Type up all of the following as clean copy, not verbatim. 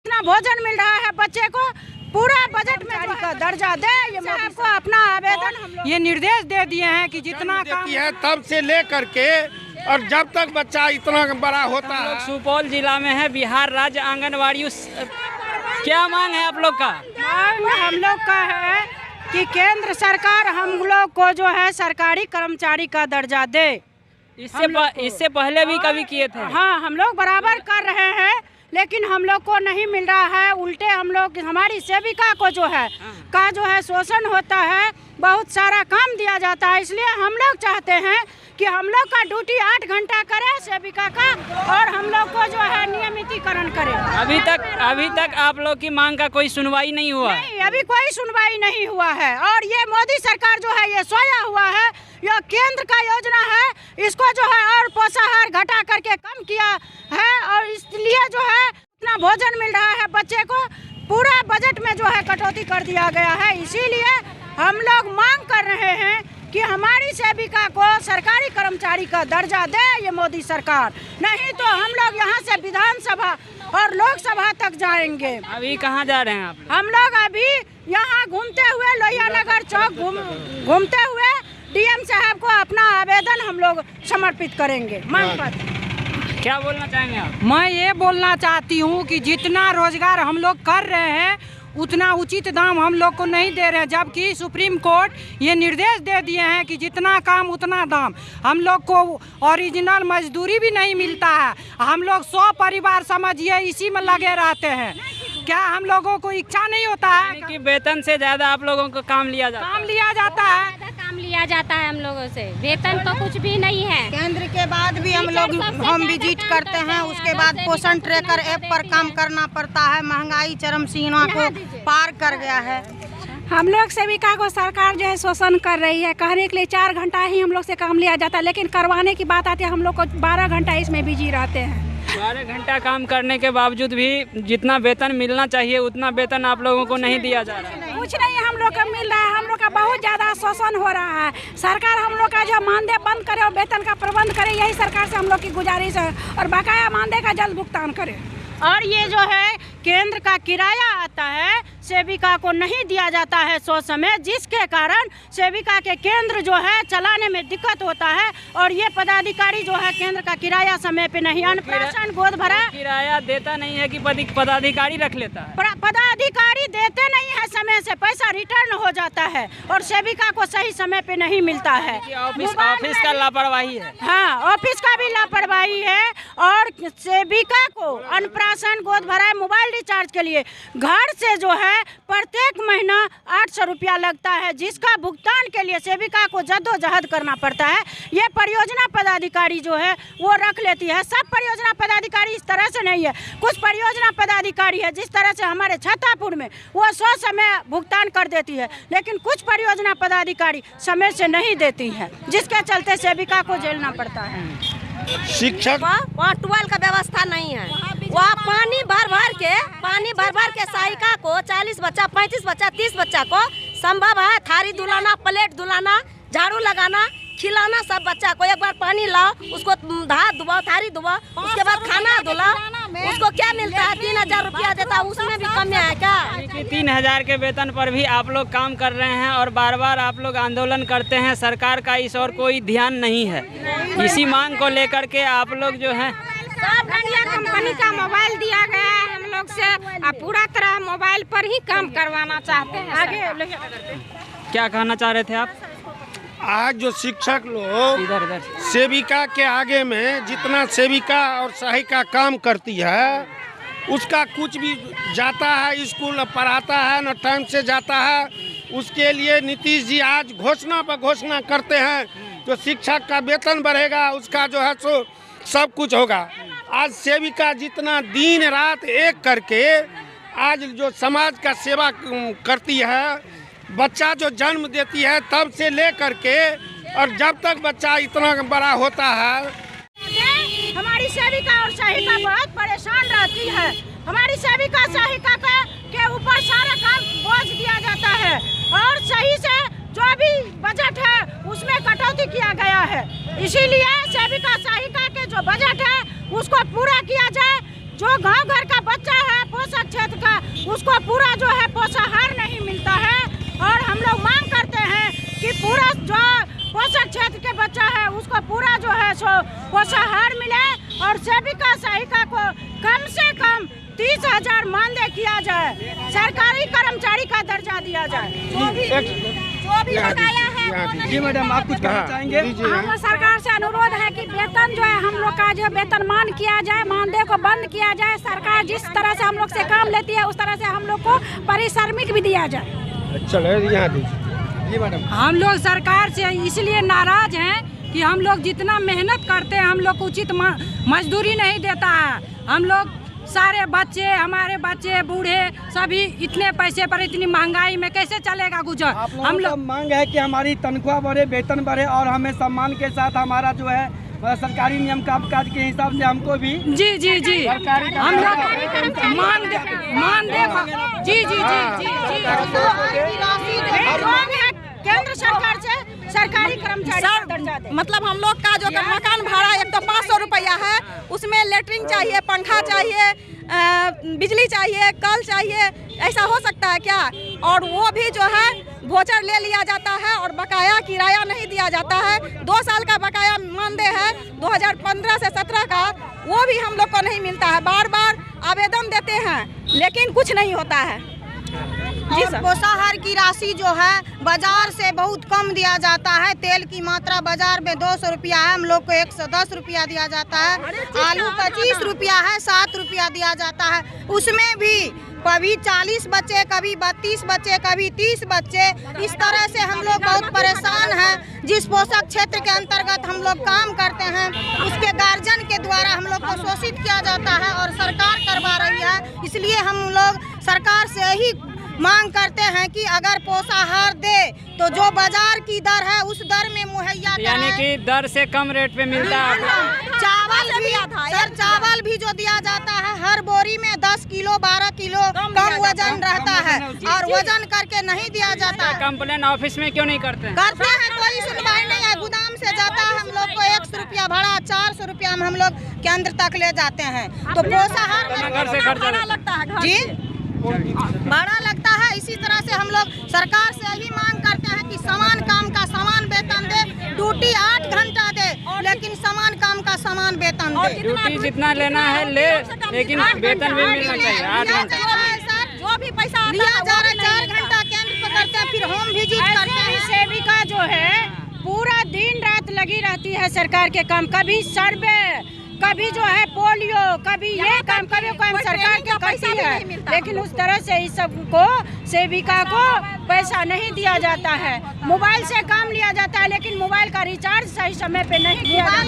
इतना भोजन मिल रहा है बच्चे को, पूरा बजट में का दर्जा दे। ये मोदी को अपना आवेदन ये निर्देश दे दिए हैं कि जितना काम है तब से ले करके और जब तक बच्चा इतना बड़ा होता है। सुपौल जिला में है बिहार राज्य आंगनवाड़ी। क्या मांग है आप लोग का? मांग हम लोग का है कि केंद्र सरकार हम लोग को जो है सरकारी कर्मचारी का दर्जा दे। इससे पहले भी कभी किए थे? हाँ, हम लोग बराबर कर रहे हैं, लेकिन हम लोग को नहीं मिल रहा है। उल्टे हम लोग हमारी सेविका को जो है शोषण होता है, बहुत सारा काम दिया जाता है। इसलिए हम लोग चाहते हैं कि हम लोग का ड्यूटी 8 घंटा करे सेविका का, और हम लोग को जो है नियमितीकरण करे। अभी तक आप लोग की मांग का कोई सुनवाई नहीं हुआ? नहीं, अभी कोई सुनवाई नहीं हुआ है। और ये मोदी सरकार जो है ये सोया हुआ है। यह केंद्र का योजना है, इसको जो है और पोषाहार घटा करके कम किया है, और इसलिए जो है इतना भोजन मिल रहा है बच्चे को, पूरा बजट में जो है कटौती कर दिया गया है। इसीलिए हम लोग मांग कर रहे हैं कि हमारी सेविका को सरकारी कर्मचारी का दर्जा दे ये मोदी सरकार, नहीं तो हम लोग यहाँ से विधानसभा और लोकसभा तक जाएंगे। अभी कहाँ जा रहे हैं आप? हम लोग अभी यहाँ घूमते हुए लोहिया नगर चौक घूमते हुए डीएम साहब को अपना आवेदन हम लोग समर्पित करेंगे मांग पत्र। क्या बोलना चाहेंगे आप? मैं ये बोलना चाहती हूँ कि जितना रोजगार हम लोग कर रहे हैं उतना उचित दाम हम लोग को नहीं दे रहे हैं, जबकि सुप्रीम कोर्ट ये निर्देश दे दिए हैं कि जितना काम उतना दाम। हम लोग को ओरिजिनल मजदूरी भी नहीं मिलता है। हम लोग 100 परिवार समझिए इसी में लगे रहते हैं। क्या हम लोगों को इच्छा नहीं होता है कि वेतन से ज्यादा आप लोगों को काम लिया जाता है? काम लिया जाता है हम लोगों से, वेतन तो कुछ भी नहीं है। केंद्र के बाद भी हम विजिट करते हैं, उसके बाद पोषण ट्रैकर ऐप पर काम करना पड़ता है। महंगाई चरम सीमा को पार कर गया है। हम लोग सेविका को सरकार जो है शोषण कर रही है। कहने के लिए 4 घंटा ही हम लोग से काम लिया जाता है, लेकिन करवाने की बात आती है हम लोग को 12 घंटा इसमें बिजी रहते हैं। 12 घंटा काम करने के बावजूद भी जितना वेतन मिलना चाहिए उतना वेतन आप लोगों को नहीं दिया जा रहा है। कुछ नहीं हम लोग का मिल रहा है। हम लोग का बहुत ज़्यादा शोषण हो रहा है। सरकार हम लोग का जो मानदेय बंद करे और वेतन का प्रबंध करे, यही सरकार से हम लोग की गुजारिश है, और बकाया मानदेय का जल्द भुगतान करे। और ये जो है केंद्र का किराया आता है, सेविका को नहीं दिया जाता है 100 समय, जिसके कारण सेविका के केंद्र जो है चलाने में दिक्कत होता है। और ये पदाधिकारी जो है केंद्र का किराया समय पे नहीं, अन्नप्राशन गोद भरा किराया देता नहीं है कि पदाधिकारी रख लेता है? पदाधिकारी देते नहीं है समय से, पैसा रिटर्न हो जाता है और सेविका को सही समय पे नहीं मिलता है। ऑफिस का लापरवाही है। हाँ, ऑफिस का भी लापरवाही है। और सेविका को अन्नप्राशन गोद भराए मोबाइल रिचार्ज के लिए घर से जो है प्रत्येक महीना 800 रुपया लगता है, जिसका भुगतान के लिए सेविका को जद्दोजहद करना पड़ता है। ये परियोजना पदाधिकारी जो है वो रख लेती है। सब परियोजना पदाधिकारी इस तरह से नहीं है। कुछ परियोजना पदाधिकारी है जिस तरह से हमारे छतापुर में वो 100 समय भुगतान कर देती है, लेकिन कुछ परियोजना पदाधिकारी समय से नहीं देती है, जिसके चलते सेविका को झेलना पड़ता है। शिक्षक वहाँ ट्यूबवेल का व्यवस्था नहीं है। वहाँ पानी भर भर के सहायिका को 40 बच्चा, 35 बच्चा, 30 बच्चा को संभव है थारी धुलाना, प्लेट धुलाना, झाड़ू लगाना, खिलाना। सब बच्चा को एक बार पानी लाओ, उसको हाथ धुआओ, थारी धुआओ, उसके बाद खाना धुलाओ। उसको क्या मिलता है? 3000 रुपया देता है, उसमें भी कमी है क्या? 3000 के वेतन पर भी आप लोग काम कर रहे हैं और बार बार आप लोग आंदोलन करते हैं। सरकार का इस और कोई ध्यान नहीं है। इसी मांग को लेकर के आप लोग जो है कंपनी का मोबाइल दिया गया है हम लोग से, पूरा तरह मोबाइल पर ही काम करवाना चाहते हैं। आगे क्या कहना चाह रहे थे आप? आज जो शिक्षक लोग इधर सेविका के आगे में जितना सेविका और सहायिका काम करती है, उसका कुछ भी जाता है, स्कूल पढ़ाता है न टाइम से जाता है। उसके लिए नीतीश जी आज घोषणा पर घोषणा करते हैं, जो शिक्षक का वेतन बढ़ेगा उसका जो है सो सब कुछ होगा। आज सेविका जितना दिन रात एक करके आज जो समाज का सेवा करती है, बच्चा जो जन्म देती है तब से ले करके और जब तक बच्चा इतना बड़ा होता है, हमारी सेविका और सहायिका बहुत परेशान रहती है। हमारी सेविका सहायिका के ऊपर सारा काम बोझ दिया जाता है, और सही से जो भी बजट है उसमें कटौती किया गया है। इसीलिए सेविका सहायिका के जो बजट है उसको पूरा किया जाए। जो गांव घर का बच्चा है, पोषक उसको पूरा जो है पोषाहार नहीं मिलता है। और हम लोग मांग करते हैं कि पूरा जो पोषक क्षेत्र के बच्चा है उसको पूरा जो है सो पोषाहार मिले और सेविका सहायिका को कम से कम 30,000 मानदेय किया जाए, सरकारी कर्मचारी का दर्जा दिया जाए। जो भी बकाया है। जी मैडम, आप कुछ कहना चाहेंगे? हम सरकार से अनुरोध है कि वेतन जो है हम लोग का जो वेतनमान किया जाए, मानदेय को बंद किया जाए। सरकार जिस तरह से हम लोग से काम लेती है उस तरह से हम लोग को पारिश्रमिक भी दिया जाए। चलो यहाँ दीजिए। जी मैडम, हम लोग सरकार से इसलिए नाराज हैं कि हम लोग जितना मेहनत करते हैं हम लोग को उचित मजदूरी नहीं देता है। हम लोग सारे बच्चे, हमारे बच्चे बूढ़े सभी इतने पैसे पर, इतनी महंगाई में कैसे चलेगा गुजर। आप लोगों का मांग है कि हमारी तनख्वाह बढ़े, वेतन बढ़े और हमें सम्मान के साथ हमारा जो है सरकारी नियम काज के हिसाब से हमको भी जी जी जी हम लोग मानदेय जी जी जी केंद्र सरकार से सरकारी कर्मचारी का दर्जा दे। मतलब हम लोग का जो मकान भाड़ा एक तो 500 रुपया है, उसमें लेटरिन चाहिए, पंखा चाहिए, बिजली चाहिए, कल चाहिए, ऐसा हो सकता है क्या? और वो भी जो है वोचर ले लिया जाता है और बकाया किराया नहीं दिया जाता है। 2 साल का बकाया मानदेय है 2015 से 17 का, वो भी हम लोग को नहीं मिलता है। बार बार आवेदन देते हैं लेकिन कुछ नहीं होता है। और पोषाहार की राशि जो है बाजार से बहुत कम दिया जाता है। तेल की मात्रा बाजार में 200 रुपया है, हम लोग को 110 रुपया दिया जाता है। आलू 25 रुपया है, 7 रुपया दिया जाता है। उसमें भी कभी 40 बच्चे, कभी 32 बच्चे, कभी 30 बच्चे, इस तरह से हम लोग बहुत परेशान हैं। जिस पोषक क्षेत्र के अंतर्गत हम लोग काम करते हैं उसके गार्जियन के द्वारा हम लोग को शोषित किया जाता है और सरकार करवा रही है। इसलिए हम लोग सरकार से ही मांग करते हैं कि अगर पोषाहार दे तो जो बाजार की दर है उस दर में मुहैया कराए। यानी कि दर से कम रेट पे मिलता है। चावल भी सर, चावल भी जो दिया जाता है हर बोरी में 10 किलो 12 किलो कम वजन रहता है और वजन करके नहीं दिया जाता है। कंप्लेन ऑफिस में क्यों नहीं करते हैं? करते हैं, कोई सुनवाई नहीं है। गोदाम से जाता है, हम लोग को 100 रुपया भाड़ा, 400 रुपया में हम लोग केंद्र तक ले जाते हैं। तो पोषाहार में घर से खर्चा लगता है जी, भाड़ा लगता है। इसी तरह से हम लोग सरकार से यही मांग करते हैं कि समान काम का समान वेतन दे। ड्यूटी 8 घंटा दे लेकिन समान काम का समान वेतन दे। ड्यूटी जितना लेना है ले, लेकिन वेतन भी मिलना चाहिए। 8 घंटा जो भी पैसा लिया जा रहा है 4 घंटा केंद्र पर करते हैं, फिर होम विजिट करते हैं। सेविका जो है पूरा दिन रात लगी रहती है सरकार के काम, कभी सर्वे, कभी जो है पोलियो, कभी ये काम, कभी काम सरकार की करती है। लेकिन उस तरह से इस सबको सेविका को पैसा नहीं दिया जाता है। मोबाइल से काम लिया जाता है लेकिन मोबाइल का रिचार्ज सही समय पे नहीं किया जाता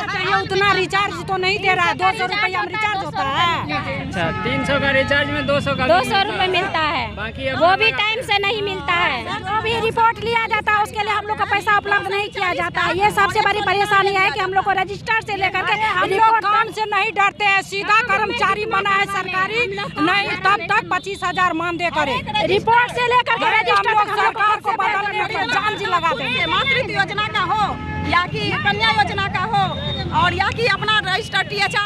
चाहिए उतना रिचार्ज तो नहीं दे रहा है। 200 रुपया में रिचार्ज होता है। अच्छा, 300 का रिचार्ज में 200 का 200 रुपये मिलता है, बाकी वो भी टाइम से नहीं मिलता है। जो भी रिपोर्ट लिया जाता है उसके लिए हम लोग को पैसा उपलब्ध नहीं किया जाता है। ये सबसे बड़ी परेशानी है कि हम लोग को रजिस्टर से लेकर के हम लोग काम से नहीं डरते हैं, सीधा कर्मचारी बना है सरकारी, नहीं तब तक 25,000 मानदेय करे। रिपोर्ट से लेकर के रजिस्टर हम लोग सरकार को बदलने के जान जी लगा देंगे। मातृत्व योजना का हो या कि कन्या योजना का हो और या कि अपना रजिस्टर THR